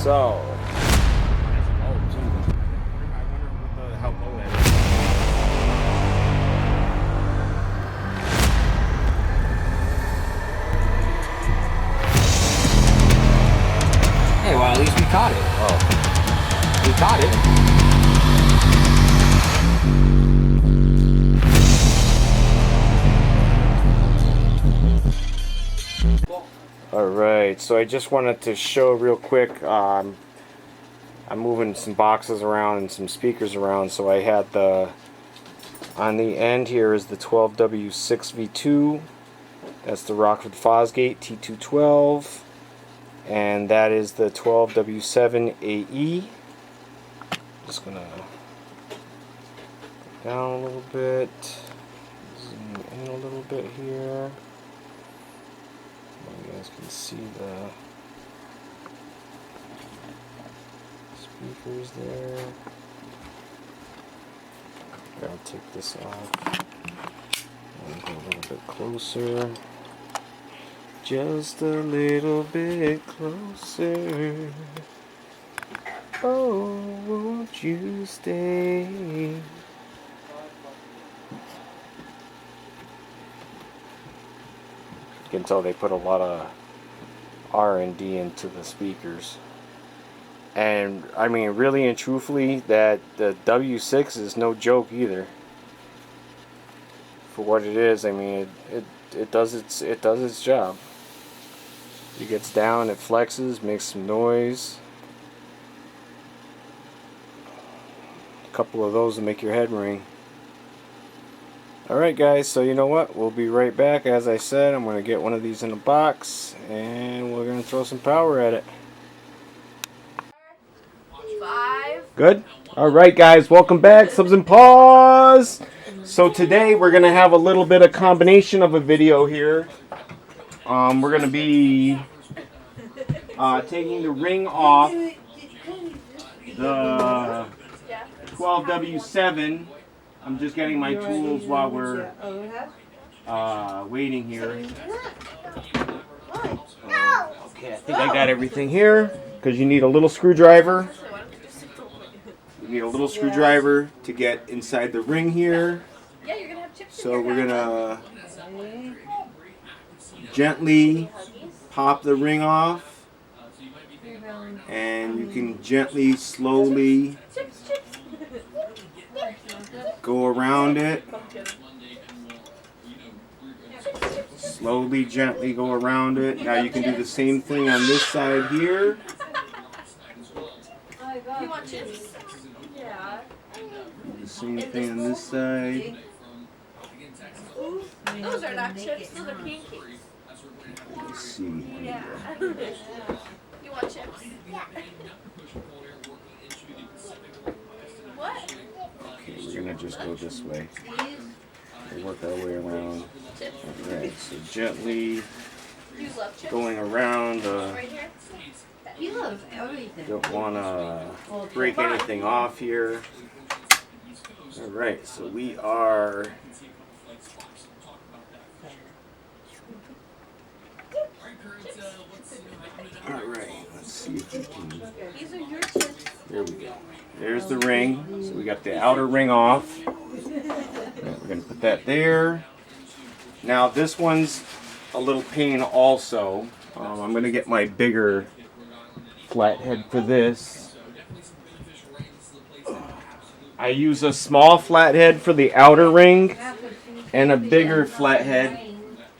So. Hey, well, at least we caught it. Oh. We caught it. Alright, so I just wanted to show real quick, I'm moving some boxes around and some speakers around, so I had on the end here is the 12W6V2, that's the Rockford Fosgate T212, and that is the 12W7AE. Just gonna go down a little bit, zoom in a little bit here. You guys can see the speakers there. I'll take this off and go a little bit closer. Just a little bit closer. Oh, won't you stay? You can tell they put a lot of R&D into the speakers. And I mean, really and truthfully, that the W6 is no joke either. For what it is, I mean, it does its job. It gets down, it flexes, makes some noise. A couple of those will make your head ring. Alright guys, so you know what? We'll be right back. As I said, I'm going to get one of these in a box and we're going to throw some power at it. Good? Alright guys, welcome back. Subs and pause! So today we're going to have a little bit of combination of a video here. We're going to be taking the ring off the 12W7. I'm just getting my tools while we're waiting here. Okay, I think I got everything here, because you need a little screwdriver. You need a little screwdriver to get inside the ring here. So we're going to gently pop the ring off, and you can gently, slowly go around it. Slowly, gently go around it. Now you can do the same thing on this side here. You want chips? Yeah. The same thing on this side. Those are not chips, those are pancakes. Let's see. Yeah. You want chips? What? Okay, we're gonna just go this way. We'll work our way around. Alright, so gently going around. Don't want to break anything off here. Alright, so we are alright, let's see if we can. These are your chips. There we go. There's the ring. So we got the outer ring off. We're going to put that there. Now this one's a little pain also. I'm going to get my bigger flathead for this. I use a small flathead for the outer ring and a bigger flathead.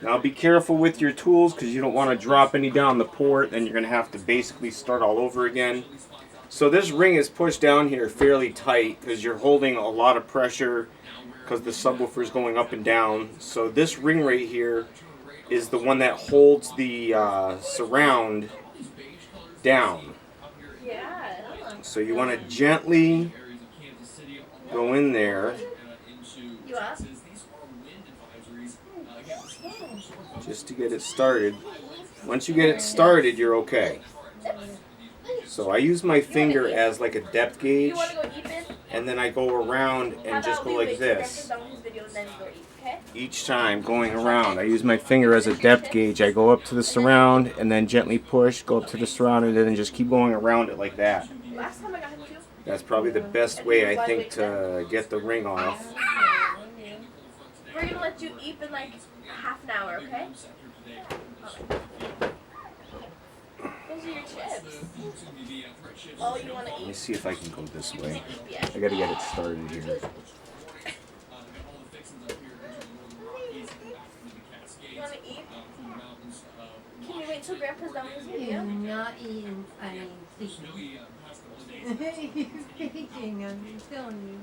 Now be careful with your tools because you don't want to drop any down the port, then you're going to have to basically start all over again. So this ring is pushed down here fairly tight because you're holding a lot of pressure because the subwoofer is going up and down. So this ring right here is the one that holds the surround down. So you want to gently go in there. Just to get it started. Once you get it started, you're okay. So I use my finger as like a depth gauge, and then I go around and just go like this. okay? each time going around. I use my finger as a depth gauge. I go up to the surround and then gently push, go up to the surround, and then just keep going around it like that. Last time I got him too. That's probably the best way, I think, to get the ring off. We're gonna let you eat in like half an hour, okay? Those are your chips. Oh, you wanna Let me eat? see if I can go this way. Yeah. I gotta get it started here. You wanna eat? Can you wait till Grandpa's done with his video? Not eating, I mean, speaking. You're speaking, I'm telling you.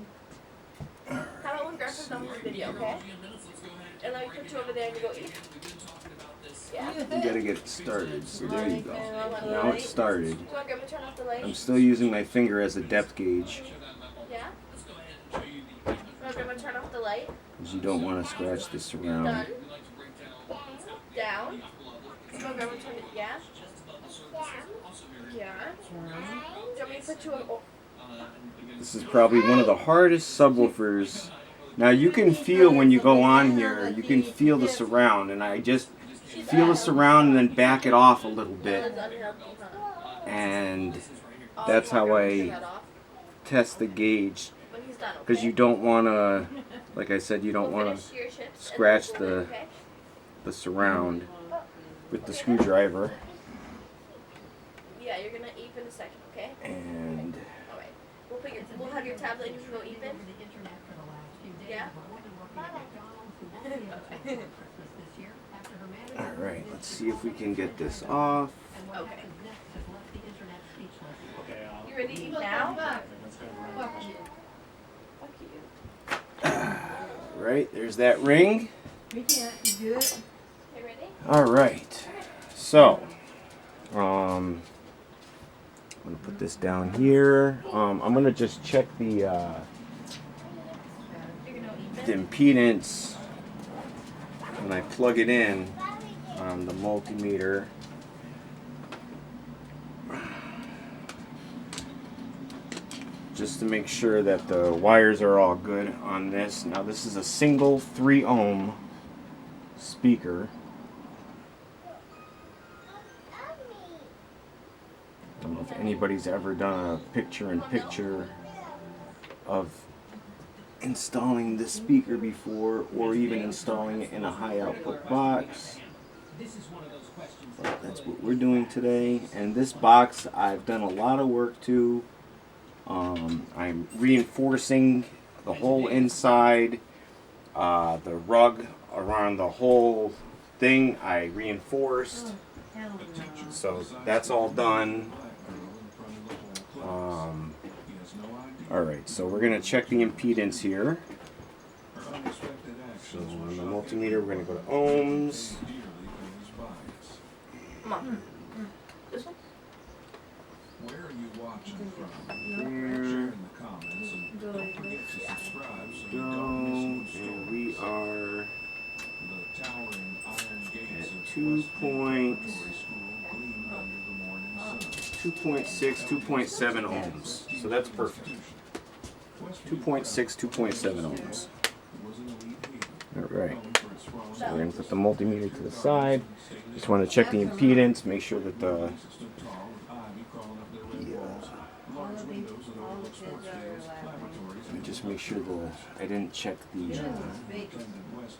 How about when Grandpa's done with his video, okay? And then we put you over there and you go eat? Yeah? You gotta get it started, so there you go. You Now it's started. want Grandpa to turn off the light? I'm still using my finger as a depth gauge, Yeah? You want Grandpa to turn off the light? because you don't want to scratch the surround. Done. Down. You want Grandpa to turn it? Yeah? Yeah. Do you want me to put you on? Oh. This is probably one of the hardest subwoofers. Now you can feel when you go on here, you can feel the surround, and I just feel the surround and then back it off a little bit, and that's how I test the gauge, because you don't want to, like I said, you don't want to scratch the surround with the screwdriver. Yeah, you're gonna eat in a second, okay? And Alright. We'll have your tablet and you can go eat it. Yeah? alright, let's see if we can get this off. Okay. You ready to eat now? Fuck you. Right, there's that ring. We can't do it. You ready? Alright, so I'm gonna put this down here. I'm gonna just check the impedance when I plug it in on the multimeter. Just to make sure that the wires are all good on this. Now this is a single 3 ohm speaker. I don't know if anybody's ever done a picture-in-picture of installing this speaker before, or even installing it in a high output box. But that's what we're doing today. And this box I've done a lot of work to. I'm reinforcing the whole inside, the rug around the whole thing I reinforced. So that's all done. Alright, so we're going to check the impedance here. So on the multimeter, we're going to go to ohms. Come on. This one? Where are you watching from? Here. Share in the comments and don't forget to subscribe so you Go, don't miss an and we are The towering iron gates at of 2 point, Preparatory School gleamed under the morning sun. 2.6, 2.7 ohms. So that's perfect. 2.6, 2.7 ohms. Was an elite haven, Alright, known for its strong so we're going to put the multimeter to the side. Just want to check the impedance, make sure that the stood tall with ivy crawling up their red walls. Large windows that overlook sports fields, laboratories, let me just make sure I didn't check the West.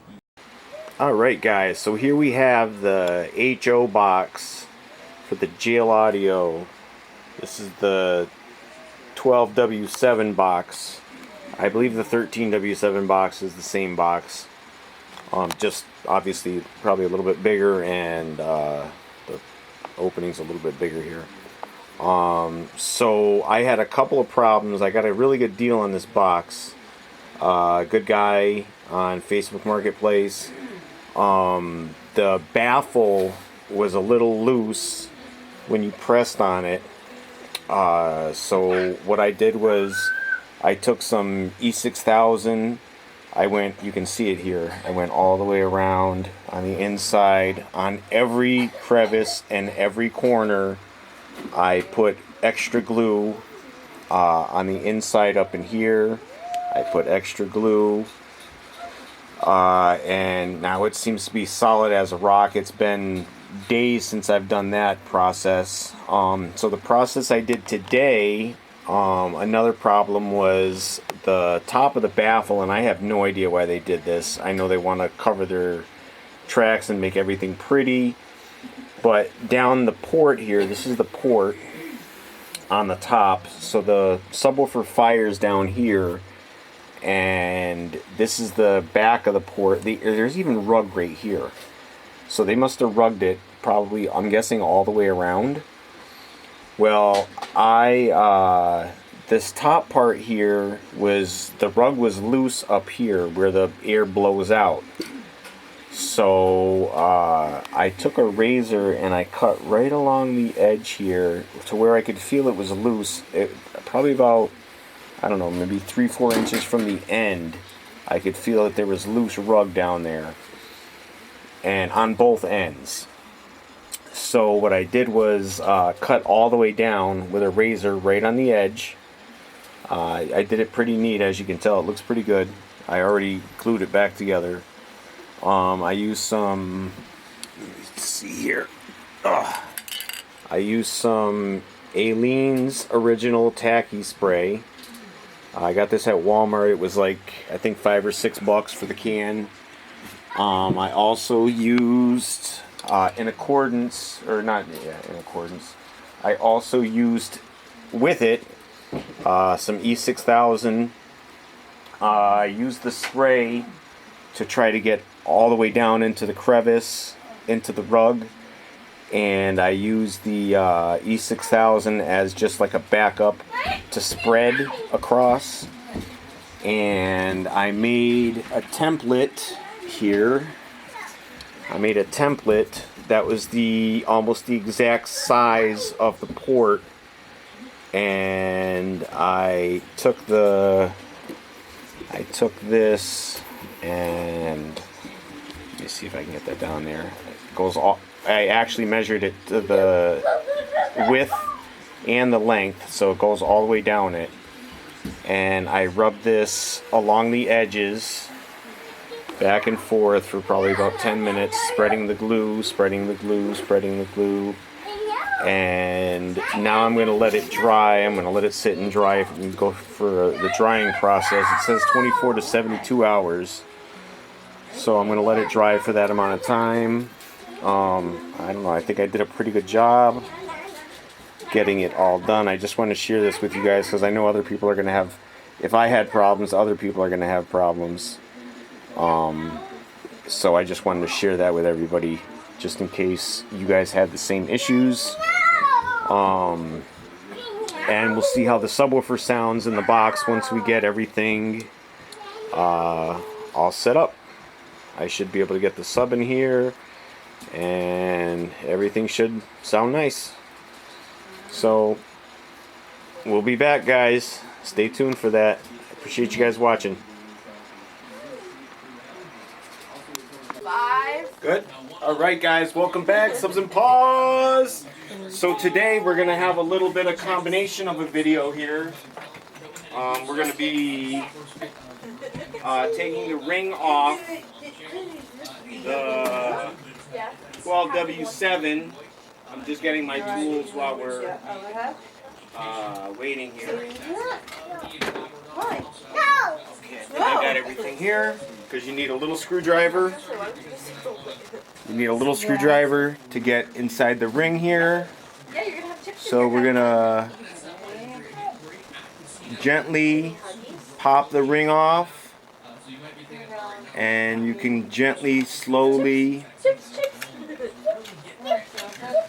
Alright guys, so here we have the HO box for the jail audio. This is the 12W7 box. I believe the 13W7 box is the same box. Just obviously probably a little bit bigger, and the opening's a little bit bigger here. So I had a couple of problems. I got a really good deal on this box. Good guy on Facebook Marketplace. The baffle was a little loose when you pressed on it. So what I did was I took some E6000. I went, you can see it here, I went all the way around on the inside, on every crevice and every corner. I put extra glue on the inside up in here. I put extra glue And now it seems to be solid as a rock. It's been days since I've done that process. So the process I did today, another problem was the top of the baffle, and I have no idea why they did this. I know they want to cover their tracks and make everything pretty, but down the port here, this is the port on the top, so the subwoofer fires down here, and this is the back of the port. There's even rug right here, so they must have rugged it probably, I'm guessing, all the way around. Well, this top part here the rug was loose up here where the air blows out. So I took a razor and I cut right along the edge here to where I could feel it was loose. Probably about, I don't know, maybe 3-4 inches from the end, I could feel that there was loose rug down there, and on both ends. So what I did was cut all the way down with a razor right on the edge. I did it pretty neat, as you can tell. It looks pretty good. I already glued it back together. I used some, let's see here. I used some Aleene's original tacky spray. I got this at Walmart. It was like, I think $5 or $6 for the can. I also used, I also used with it some E6000. I used the spray to try to get all the way down into the crevice, into the rug, and I used the E6000 as just like a backup to spread across. And I made a template here. I made a template that was almost the exact size of the port, and I took this, and let me see if I can get that down there. It goes all, I actually measured it to the width and the length, so it goes all the way down it. And I rubbed this along the edges, back and forth for probably about 10 minutes, spreading the glue, spreading the glue, spreading the glue. And now I'm going to let it dry. I'm going to let it sit and dry and go for the drying process. It says 24 to 72 hours. So I'm going to let it dry for that amount of time. I don't know, I think I did a pretty good job getting it all done. I just want to share this with you guys because I know other people are going to have, if I had problems, other people are going to have problems. So I just wanted to share that with everybody, just in case you guys had the same issues. And we'll see how the subwoofer sounds in the box once we get everything all set up. I should be able to get the sub in here, and everything should sound nice. So we'll be back, guys. Stay tuned for that. Appreciate you guys watching. 5. Good. All right, guys, welcome back. Subs and pause. So today we're gonna have a little bit of combination of a video here. We're gonna be taking the ring off the 12W7. I'm just getting my tools while we're waiting here. Okay, I think I got everything here, because you need a little screwdriver. You need a little screwdriver to get inside the ring here. So we're gonna gently pop the ring off, and you can gently, slowly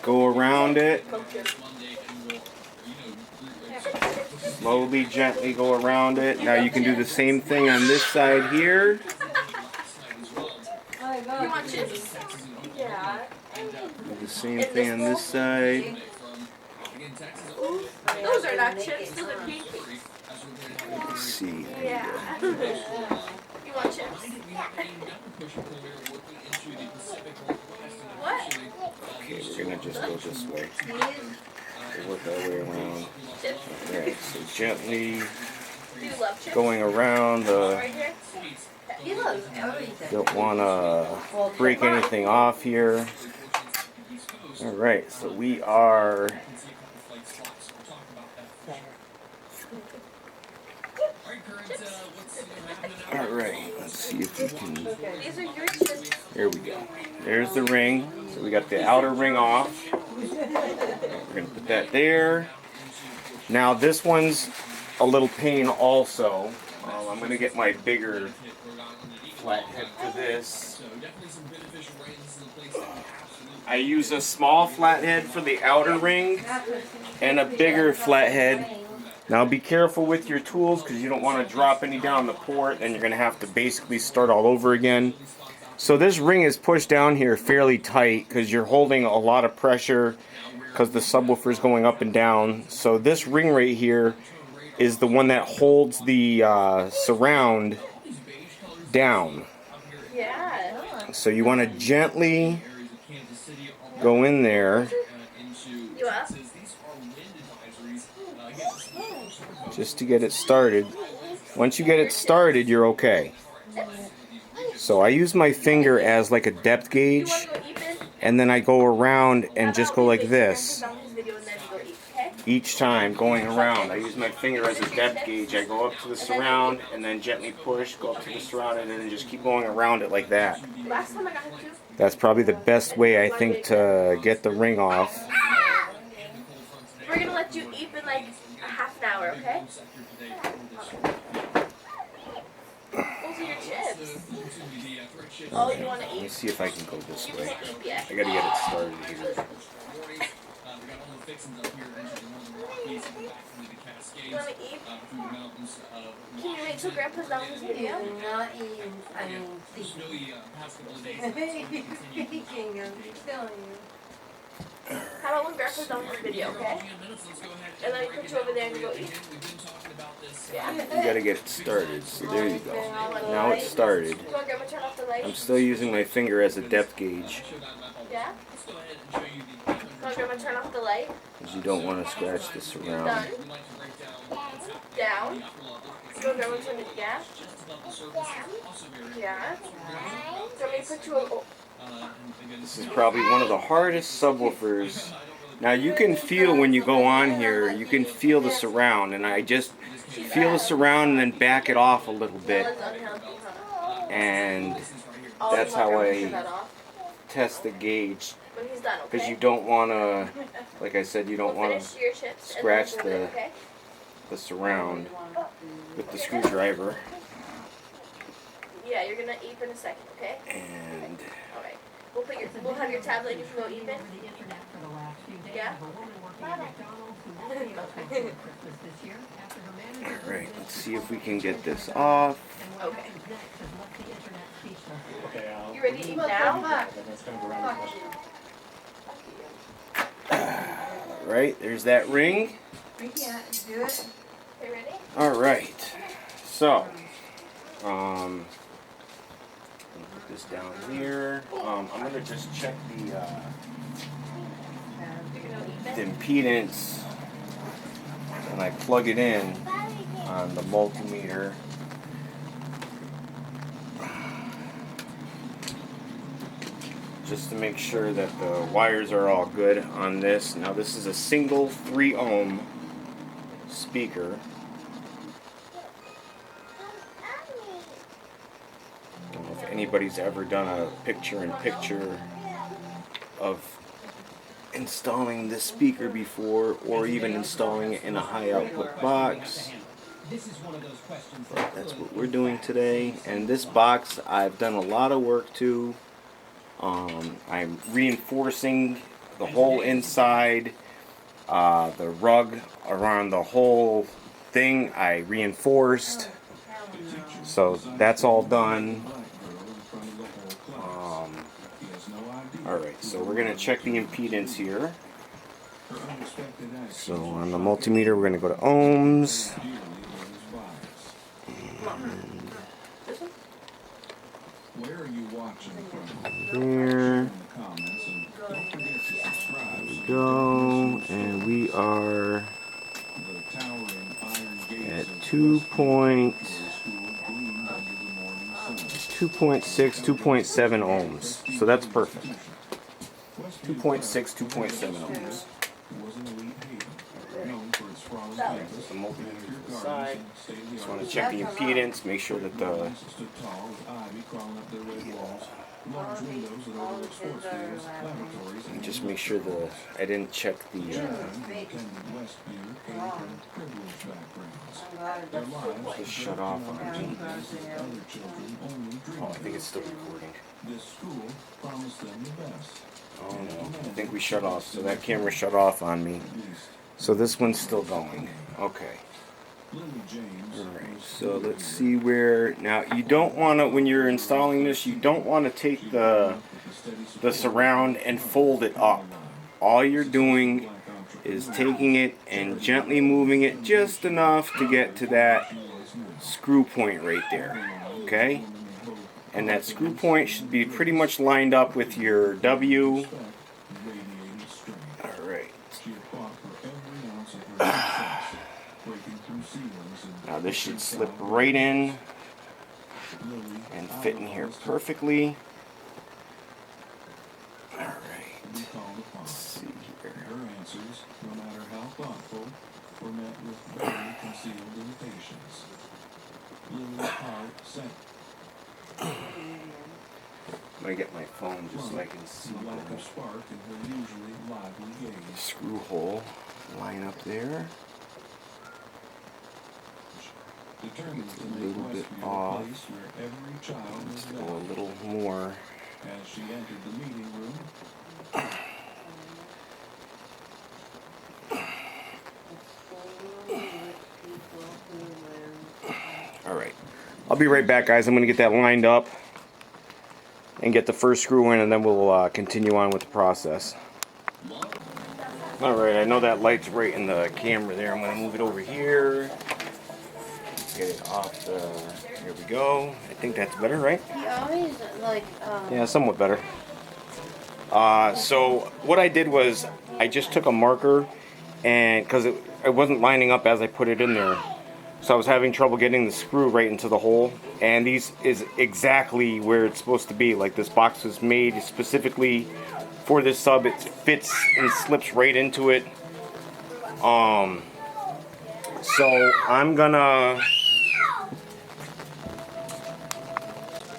go around it. Slowly, gently go around it. Now you can do the same thing on this side here. You want chips? Yeah. Do the same thing on this side. Those are not chips, those are pancakes. Let's see. Yeah. You want chips? What? Okay, we're gonna just go this way. We'll work our way around. Chips. Alright, so gently Do you love chips? going around. Right here? He loves everything. Don't want to break anything off here. All right, so we are. All right, let's see if we can. These are your chips. There we go. There's the ring. So we got the outer ring off. We're gonna put that there. Now this one's a little pain also. I'm gonna get my bigger flathead for this. I use a small flathead for the outer ring and a bigger flathead. Now be careful with your tools because you don't want to drop any down the port, and you're going to have to basically start all over again. So this ring is pushed down here fairly tight because you're holding a lot of pressure because the subwoofer is going up and down. So this ring right here is the one that holds the surround down. Yeah. So you want to gently go in there. You up? Just to get it started. Once you get it started, you're okay. So I use my finger as like a depth gauge, and then I go around and just go like this. Each time going around, I use my finger as a depth gauge. I go up to the surround and then gently push, go up to the surround, and then just keep going around it like that. That's probably the best way, I think, to get the ring off. We're gonna let you eat in like a half an hour, okay? Those are your chips. Oh, you want to Let me eat? see if I can go this You way. can't eat yet. I gotta get it started here. You want to eat? Can you wait till Grandpa's done with his video? You're not eating, I mean, speaking. You're speaking, I'm telling you. How about when Grandpa's done with his video, okay? And then we put you over there and you go eat. Yeah. You gotta get it started. So there you go. Now it's started. You want Grandma to turn off the light? I'm still using my finger as a depth gauge Yeah? You want Grandma to turn off the light? because you don't want to scratch the surround. Done. Down. You want Grandma to turn it yeah? Yeah. So let me put you over. This is probably one of the hardest subwoofers. Now you can feel when you go on here, you can feel the surround, and I just feel the surround and then back it off a little bit, and that's how I test the gauge, When he's done, because okay? you don't want to, like I said, you don't We'll want finish to your chips and scratch then we'll do it, okay? the surround with the screwdriver. Yeah, you're gonna eat in a second, okay? And Alright. We'll have your tablet, you can go eat it. Yeah? alright, let's see if we can get this off. Okay. You ready to eat now? Alright, there's that ring. We can't do it. Okay, ready? Alright, so, put this down here. I'm going to just check the impedance, and I plug it in on the multimeter. Just to make sure that the wires are all good on this. Now this is a single 3 ohm speaker. I don't know if anybody's ever done a picture-in-picture of installing this speaker before, or even installing it in a high output box. But that's what we're doing today. And this box I've done a lot of work to. I'm reinforcing the whole inside, the rug around the whole thing I reinforced, so that's all done. Alright, so we're going to check the impedance here. So on the multimeter we're going to go to ohms. Where are you watching from? Here In the comments, and don't forget to subscribe. we go, and we are The towering iron gate at 2.6, 2.7 ohms. So that's perfect. 2.6, 2.7 ohms. The multimeter to the side. Just want to check the impedance, make sure that the and just make sure I didn't check the just shut off on me. Oh, I think it's still recording. Oh no, I think we shut off, so that camera shut off on me. So this one's still going. Okay. Alright, so let's see where, now you don't want to, when you're installing this, you don't want to take the surround and fold it up. All you're doing is taking it and gently moving it just enough to get to that screw point right there. Okay? And that screw point should be pretty much lined up with your W. Alright. Now this should slip right in and fit in here perfectly. Alright. Let's see here. I'm gonna get my phone just so I can see the screw hole line up there. It's a little bit off. Let's go a little more. As she entered the meeting room, Alright, I'll be right back, guys. I'm going to get that lined up and get the first screw in, and then we'll continue on with the process. Alright, I know that light's right in the camera there. I'm going to move it over here. Get it off the... Here we go. I think that's better, right? He always, like, Yeah, somewhat better. So what I did was I just took a marker, and because it wasn't lining up as I put it in there, so I was having trouble getting the screw right into the hole, and these is exactly where it's supposed to be. Like, this box was made specifically for this sub. It fits and slips right into it. So I'm gonna...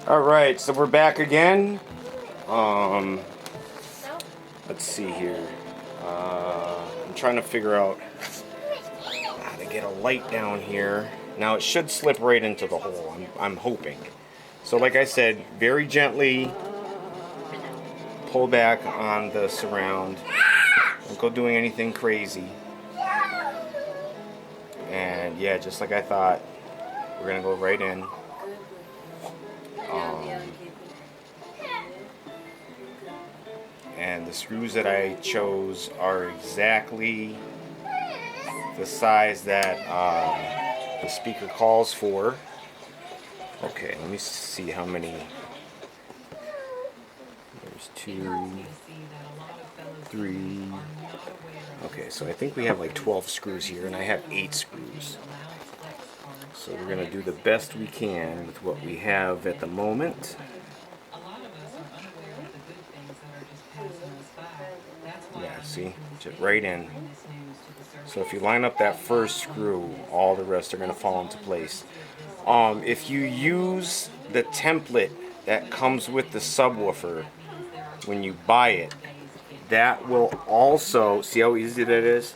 Alright, so we're back again. Let's see here. I'm trying to figure out how to get a light down here. Now it should slip right into the hole, I'm hoping. So like I said, very gently pull back on the surround. Don't go doing anything crazy. And yeah, just like I thought, we're gonna go right in. And the screws that I chose are exactly the size that the speaker calls for. Okay, let me see how many. There's 2, 3. Okay, so I think we have like 12 screws here, and I have 8 screws. So we're going to do the best we can with what we have at the moment. Yeah, see? Just right in. So if you line up that first screw, all the rest are going to fall into place. If you use the template that comes with the subwoofer when you buy it, that will also, see how easy that is?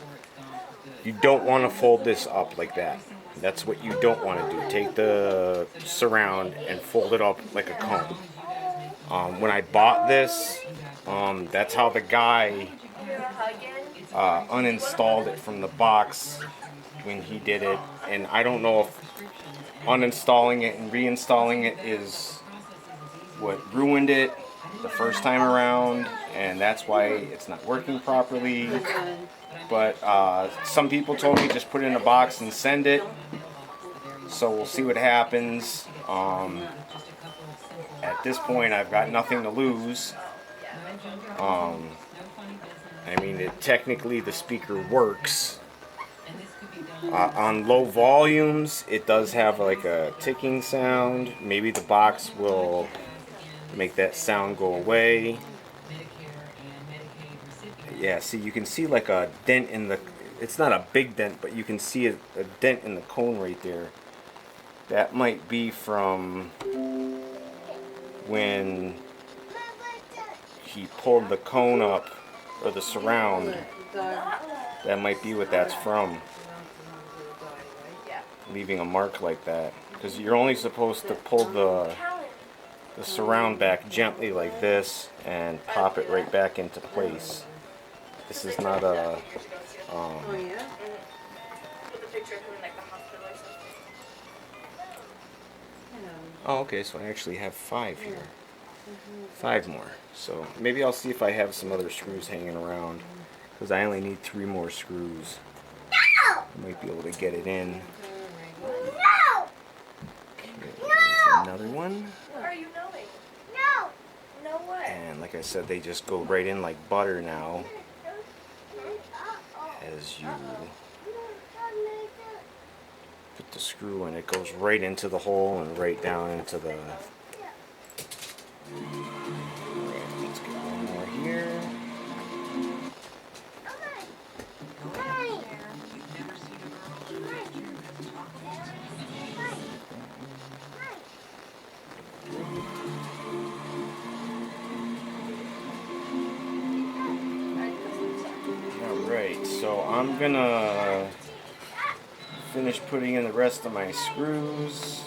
You don't want to fold this up like that. That's what you don't want to do. Take the surround and fold it up like a cone. When I bought this, that's how the guy uninstalled it from the box when he did it. And I don't know if uninstalling it and reinstalling it is what ruined it the first time around, and that's why it's not working properly. But some people told me just put it in a box and send it, so we'll see what happens. At this point, I've got nothing to lose. I mean, technically the speaker works, On low volumes, it does have like a ticking sound. Maybe the box will make that sound go away. Yeah, see, you can see like a dent in the, it's not a big dent, but you can see a dent in the cone right there. That might be from when he pulled the cone up, or the surround. That might be what that's from, leaving a mark like that. Because you're only supposed to pull the surround back gently like this and pop it right back into place. This is not a With a picture of him in like the hospital or something. oh, okay, so I actually have 5 here. 5 more. So maybe I'll see if I have some other screws hanging around, because I only need 3 more screws. I might be able to get it in. Okay, there's another one. What are you knowing? No what? And like I said, they just go right in like butter now. As you put the screw in, it goes right into the hole and right down into the... Alright, let's get one more here. Alright, so I'm gonna finish putting in the rest of my screws.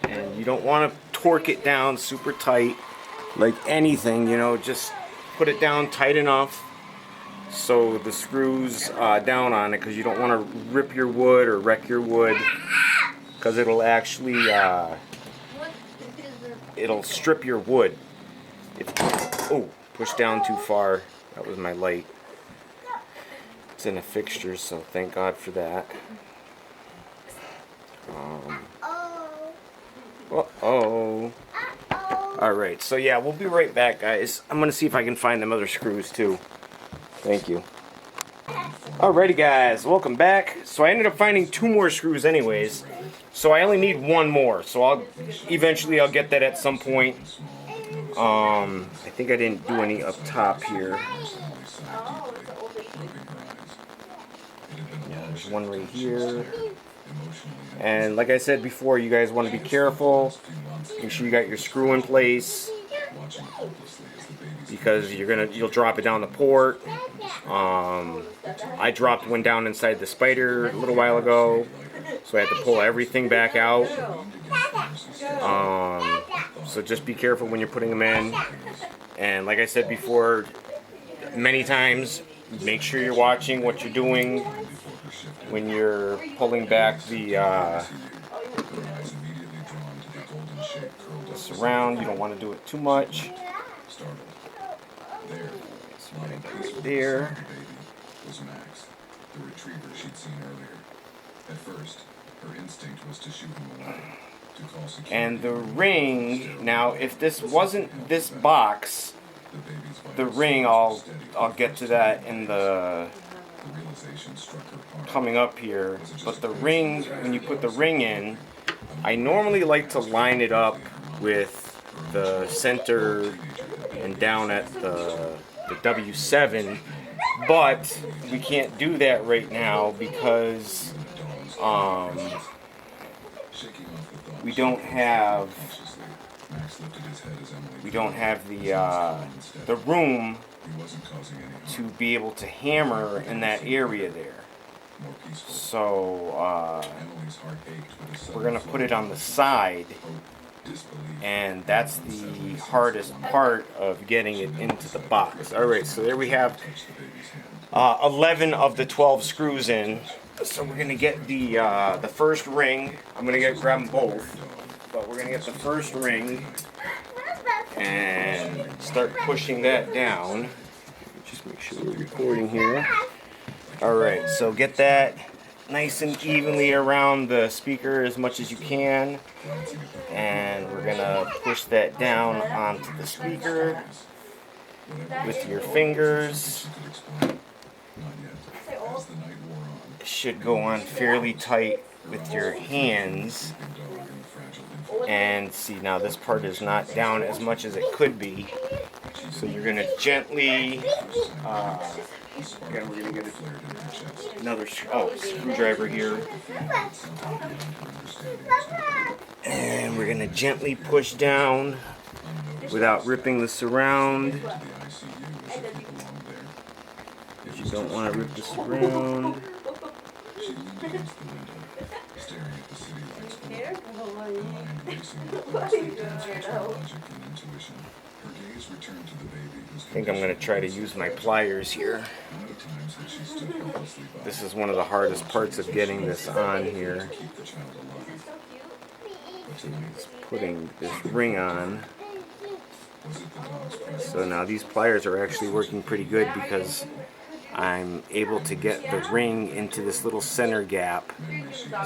And you don't want to torque it down super tight like anything, you know, just put it down tight enough so the screws down on it, because you don't want to rip your wood or wreck your wood, because it'll actually it'll strip your wood. Oh, pushed down too far. That was my light. It's in a fixture, so thank God for that. Uh-oh. Alright, so yeah, we'll be right back, guys. I'm going to see if I can find them other screws, too. Thank you. Alrighty, guys, welcome back. So I ended up finding 2 more screws anyways. So I only need 1 more. So eventually I'll get that at some point. I think I didn't do any up top here. Yeah, there's one right here. And like I said before, you guys want to be careful. Make sure you got your screw in place, because you'll drop it down the port. I dropped one down inside the spider a little while ago, so I had to pull everything back out. So just be careful when you're putting them in. And like I said before, many times, make sure you're watching what you're doing when you're pulling back the surround. You don't want to do it too much. Right there. And the ring, now if this wasn't this box, the ring, I'll get to that in the coming up here. But the ring, when you put the ring in, I normally like to line it up with the center and down at the W7, but we can't do that right now because we don't have the room to be able to hammer in that area there. So we're gonna put it on the side, and that's the hardest part of getting it into the box. Alright, so there we have 11 of the 12 screws in. So we're gonna get the first ring. I'm gonna grab them both, but we're gonna get the first ring and start pushing that down. Just make sure we're recording here. Alright, so get that nice and evenly around the speaker as much as you can, and we're gonna push that down onto the speaker with your fingers. Say old. should go on fairly tight with your hands. And see, now this part is not down as much as it could be. So you're going to gently, again, we're going to get another screwdriver here. And we're going to gently push down without ripping the surround. Because you don't want to rip the surround. I think I'm going to try to use my pliers here. This is one of the hardest parts of getting this on here. It's putting this ring on. So now these pliers are actually working pretty good because I'm able to get the ring into this little center gap,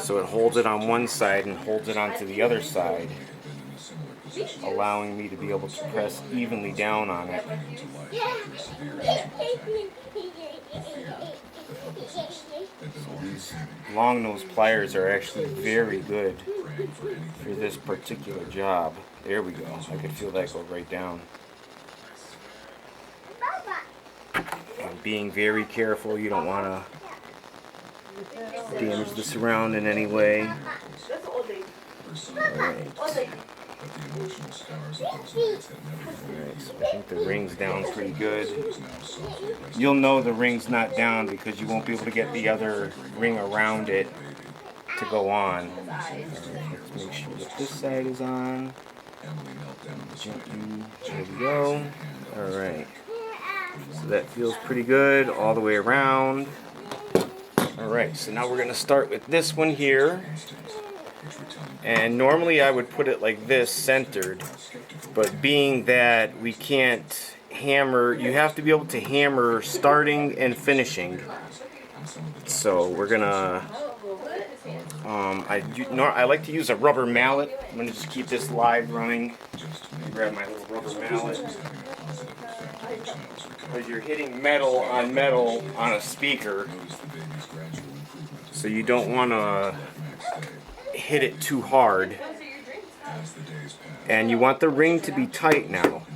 so it holds it on one side and holds it onto the other side, allowing me to be able to press evenly down on it. So these long nose pliers are actually very good for this particular job. There we go. I could feel that go right down. And being very careful, you don't want to damage the surround in any way. Alright. Alright, so I think the ring's down pretty good. You'll know the ring's not down because you won't be able to get the other ring around it to go on. Alright, let's make sure that this side is on. Gently, there we go. Alright. So that feels pretty good all the way around. Alright, so now we're going to start with this one here. And normally I would put it like this, centered. But being that we can't hammer, you have to be able to hammer starting and finishing. So we're going to... I like to use a rubber mallet. I'm going to just keep this live running. Grab my little rubber mallet. Because you're hitting metal on a speaker, so you don't want to hit it too hard. And you want the ring to be tight now.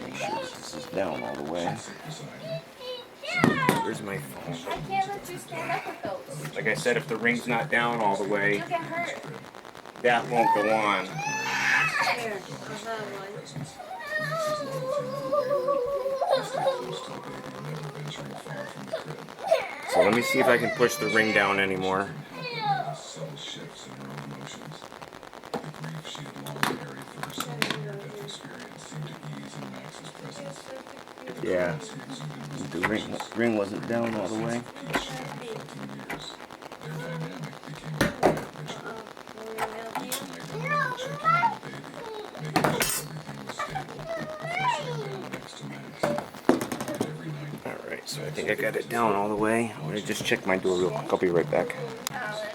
Make sure this is down all the way. Where's my phone? I can't let you stand up with those. Like I said, if the ring's not down all the way, that won't go on. So let me see if I can push the ring down anymore. Yeah, the ring wasn't down all the way. Alright, so I think I got it down all the way. I'm going to just check my door real quick. I'll be right back.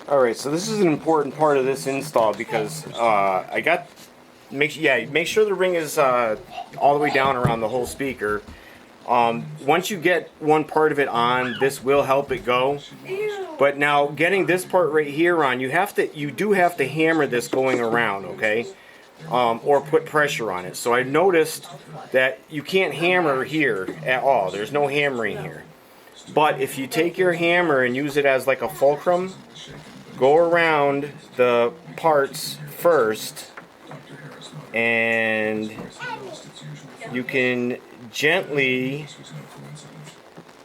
Alright, so this is an important part of this install because make sure the ring is all the way down around the whole speaker. Once you get one part of it on, this will help it go. But now getting this part right here on, you do have to hammer this going around, okay? Or put pressure on it. So I noticed that you can't hammer here at all. There's no hammering here. But if you take your hammer and use it as like a fulcrum, go around the parts first, and you can gently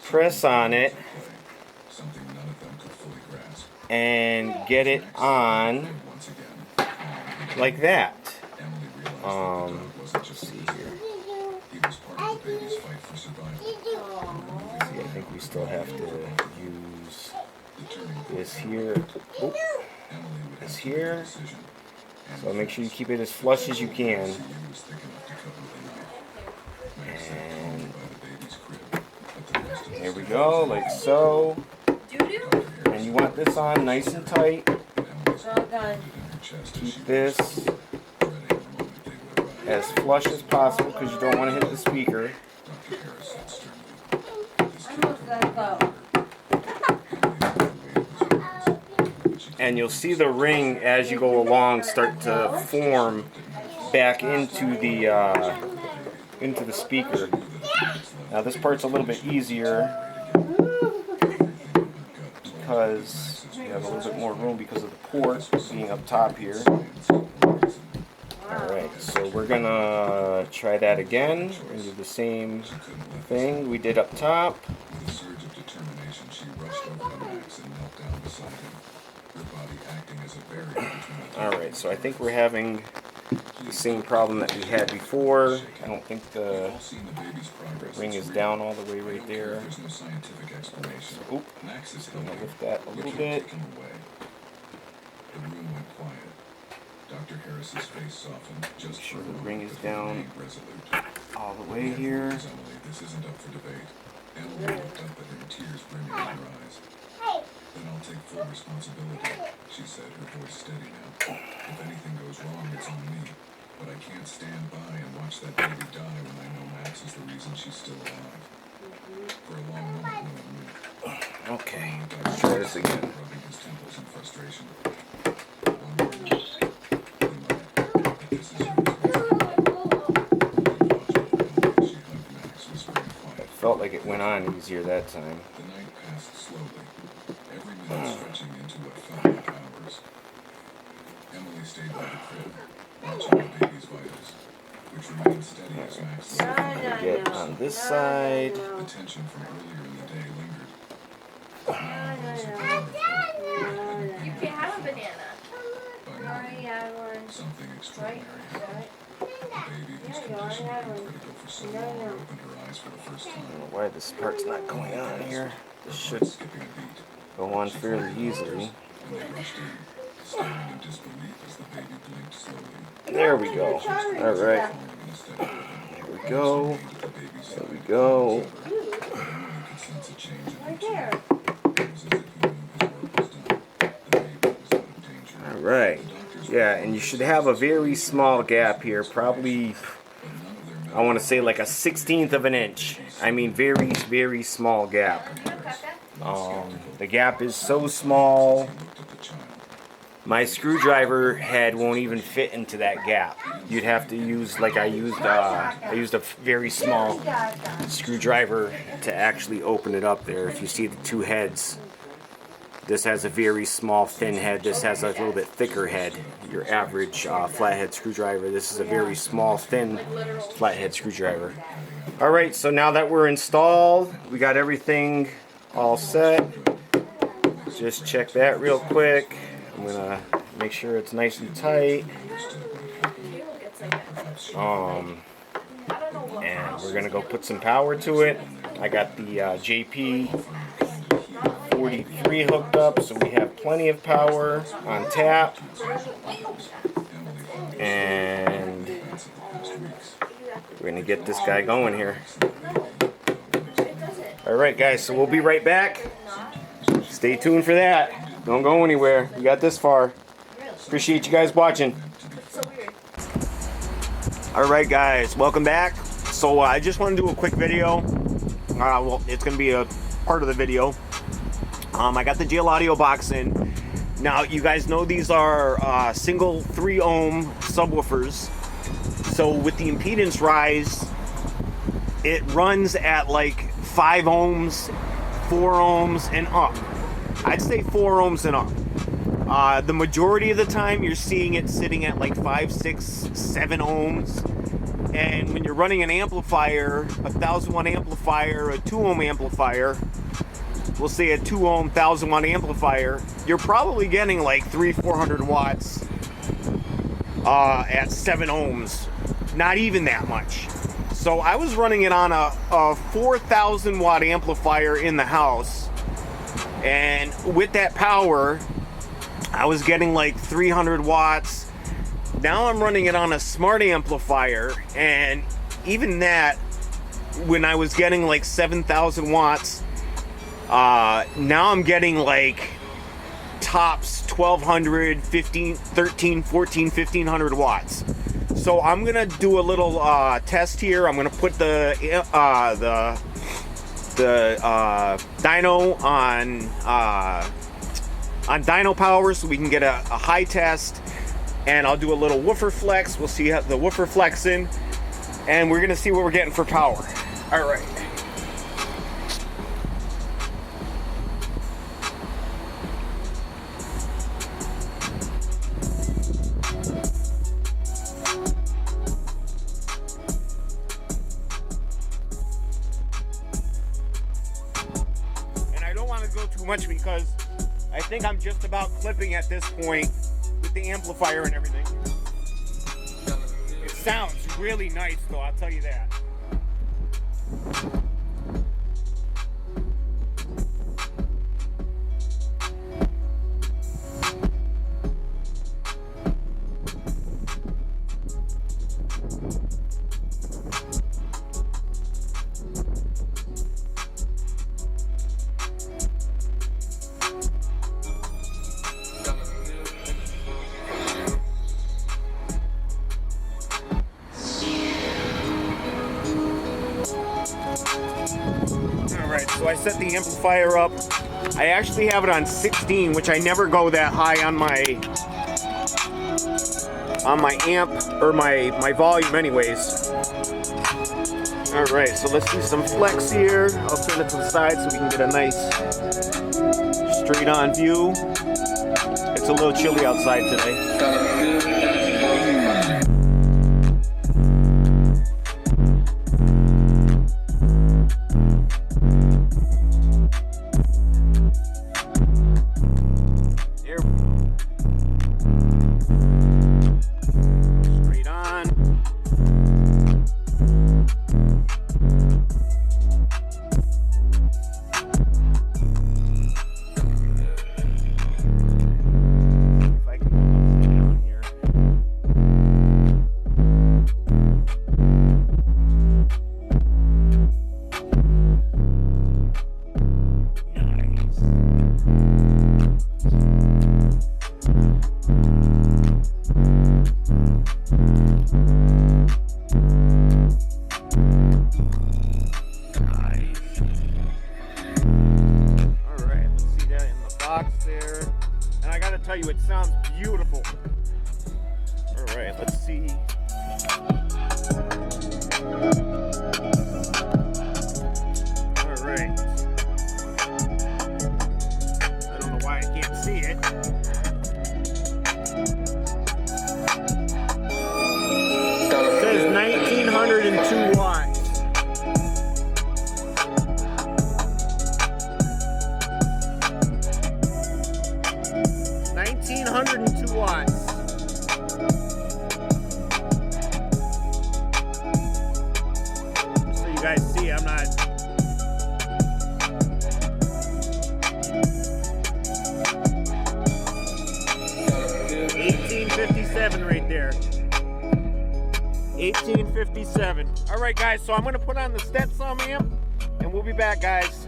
press on it and get it on like that. Let's see here. See, I think we still have to use this here. Oop. This here. So make sure you keep it as flush as you can. And there we go, like so. And you want this on nice and tight. It's all done. Keep this as flush as possible because you don't want to hit the speaker. Almost let go. And you'll see the ring as you go along start to form back into the speaker. Now this part's a little bit easier because you have a little bit more room because of the port being up top here. Alright, so we're gonna try that again. We're gonna do the same thing we did up top. With a surge of determination, she rushed over to Max and knelt down beside him, her body acting as a barrier between the Alright, so I think we're having the same problem that we had before. I don't think the all seen the baby's progress. ring is down all the way right there. There's no scientific explanation. Oop, Max is I'm gonna healthy. lift that a We little can't bit. take him away. The room went quiet. Dr. Harris's face softened just Sure for the a ring moment is before down being resolute. all the way here. Emily, this isn't up for debate. Emily looked up at him, tears brimming in her eyes. Then I'll take full responsibility, she said, her voice steady now. If anything goes wrong, it's on me. But I can't stand by and watch that baby die when I know Max is the reason she's still alive. For a long moment, no one moved. Okay, Dr. let's try this again. rubbing his temples in frustration. One more minute. He muttered, "But this is your responsibility." She hugged Max, whispering quiet. Felt like it went on easier that time. The night passed slowly, every minute stretching into what felt like hours. Emily stayed by the crib, watching the baby's vitals, which remained steady as Max lay. Get on this side. The tension from earlier in the day lingered. Now there was a glimmer of hope. You can't have a banana. By Sorry, morning, I won. something extraordinary happened. The baby, whose Yeah, you are. condition had been Yeah. critical for so No, long, no. opened her eyes for the first I time. don't know why this part's not going on here. This Her should heart skipping a beat. go on fairly easily. And they rushed in, staring in disbelief as the baby blinked slowly. There we go. Alright. Falling in a steady rhythm. Here we go. Remained at the baby's There we side. go. But Emily could sense a change in him Right too. there. It was as if he knew his work was done. The baby was out of danger. Alright. Yeah, and you should have a very small gap here. Probably, But none of their I want to say like a 1/16 of an inch. I mean, very, very small gap. The gap is so small, looked at the child. my screwdriver head won't even fit into that gap. You'd have to use, like I used a very small screwdriver to actually open it up there. If you see the two heads, this has a very small thin head. This has a little bit thicker head. Your average flathead screwdriver. This is a very small, thin flathead screwdriver. All right, so now that we're installed, we got everything all set. Just check that real quick. I'm gonna make sure it's nice and tight. And we're gonna go put some power to it. I got the JP 43 hooked up, so we have plenty of power on tap. And we're gonna get this guy going here. Alright guys, so we'll be right back. Stay tuned for that. Don't go anywhere. We got this far. Appreciate you guys watching. So weird. Alright guys, welcome back. So I just want to do a quick video. Well, it's going to be a part of the video. I got the GL audio box in. Now you guys know these are single 3 ohm subwoofers. So with the impedance rise, it runs at like 5 ohms, 4 ohms and up. I'd say 4 ohms and up. The majority of the time you're seeing it sitting at like 5, 6, 7 ohms. And when you're running an amplifier, a 1000 watt amplifier, a 2 ohm amplifier, we'll say a 2 ohm 1000 watt amplifier, you're probably getting like 300-400 watts at 7 ohms. Not even that much. So I was running it on a 4000 watt amplifier in the house, and with that power I was getting like 300 watts. Now I'm running it on a smart amplifier, and even that, when I was getting like 7000 watts, now I'm getting like tops 1200, 15, 13, 14, 1500 watts. So I'm gonna do a little test here. I'm gonna put the dyno on dyno power so we can get a high test, and I'll do a little woofer flex. We'll see how the woofer flexing, and we're gonna see what we're getting for power. All right. Too much because I think I'm just about clipping at this point with the amplifier and everything. It sounds really nice though, I'll tell you that. Alright, so I set the amplifier up. I actually have it on 16, which I never go that high on my amp or my volume anyways. Alright, so let's do some flex here. I'll turn it to the side so we can get a nice straight on view. It's a little chilly outside today. Tell you, it sounds beautiful. All right, let's see. All right. I don't know why I can't see it. It says 1902 watts. 1902 watts. So you guys see, I'm not. $18.57 right there. $18.57. All right, guys. So I'm gonna put on the Stetson amp, and we'll be back, guys.